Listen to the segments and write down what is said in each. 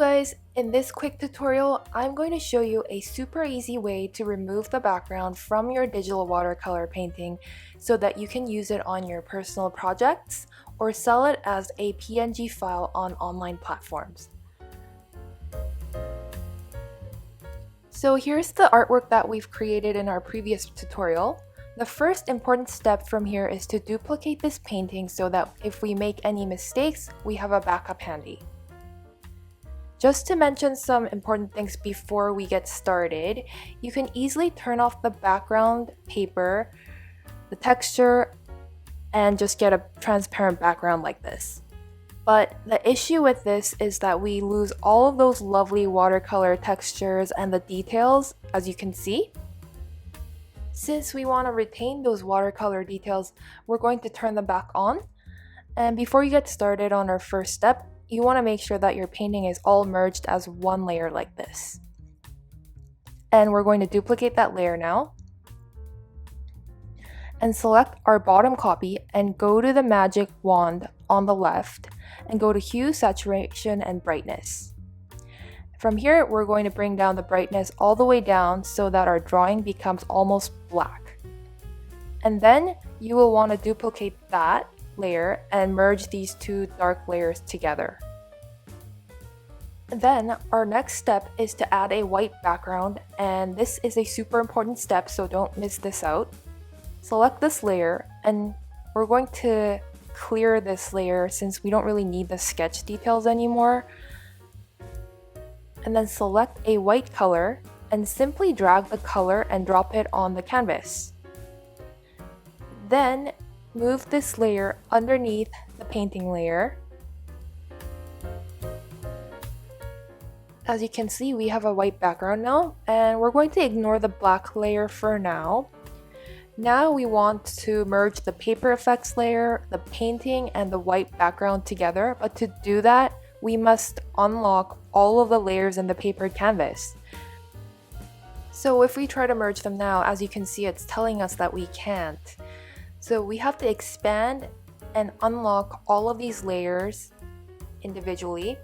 guys, in this quick tutorial, I'm going to show you a super easy way to remove the background from your digital watercolor painting so that you can use it on your personal projects or sell it as a PNG file on online platforms. So here's the artwork that we've created in our previous tutorial. The first important step from here is to duplicate this painting so that if we make any mistakes, we have a backup handy. Just to mention some important things before we get started, you can easily turn off the background paper, the texture, and just get a transparent background like this. But the issue with this is that we lose all of those lovely watercolor textures and the details, as you can see. Since we want to retain those watercolor details, we're going to turn them back on. And before you get started on our first step, you want to make sure that your painting is all merged as one layer like this. And we're going to duplicate that layer now. And select our bottom copy and go to the magic wand on the left and go to Hue, Saturation, and Brightness. From here, we're going to bring down the brightness all the way down so that our drawing becomes almost black. And then you will want to duplicate that layer and merge these two dark layers together. Then our next step is to add a white background, and this is a super important step, so don't miss this out. Select this layer and we're going to clear this layer since we don't really need the sketch details anymore. And then select a white color and simply drag the color and drop it on the canvas. Then move this layer underneath the painting layer. As you can see, we have a white background now, and we're going to ignore the black layer for now. Now we want to merge the paper effects layer, the painting, and the white background together, but to do that, we must unlock all of the layers in the paper canvas. So if we try to merge them now, as you can see, it's telling us that we can't. So we have to expand and unlock all of these layers individually.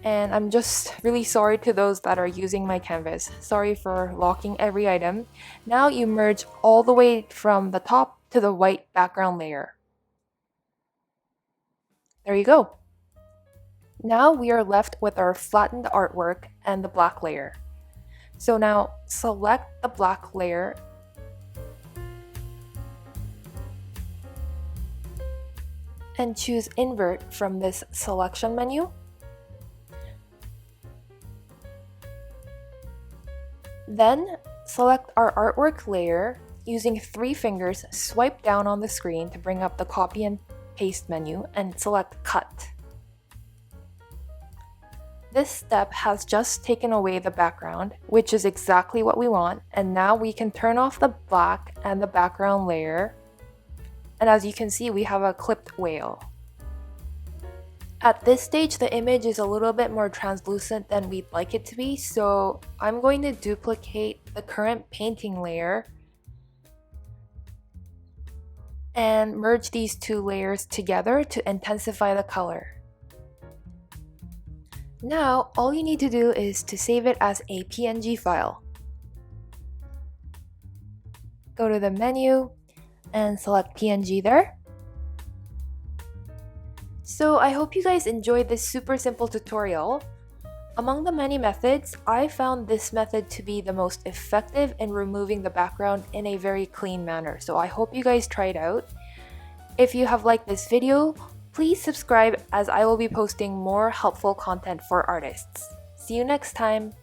And I'm just really sorry to those that are using my canvas. Sorry for locking every item. Now you merge all the way from the top to the white background layer. There you go. Now we are left with our flattened artwork and the black layer. So now select the black layer and choose Invert from this selection menu. Then select our artwork layer. Using 3 fingers, swipe down on the screen to bring up the copy and paste menu and select Cut. This step has just taken away the background, which is exactly what we want, and now we can turn off the black and the background layer. And as you can see, we have a clipped whale. At this stage, the image is a little bit more translucent than we'd like it to be, so I'm going to duplicate the current painting layer and merge these 2 layers together to intensify the color. Now, all you need to do is to save it as a PNG file. Go to the menu and select PNG there. So I hope you guys enjoyed this super simple tutorial. Among the many methods, I found this method to be the most effective in removing the background in a very clean manner. So I hope you guys try it out. If you have liked this video, please subscribe as I will be posting more helpful content for artists. See you next time!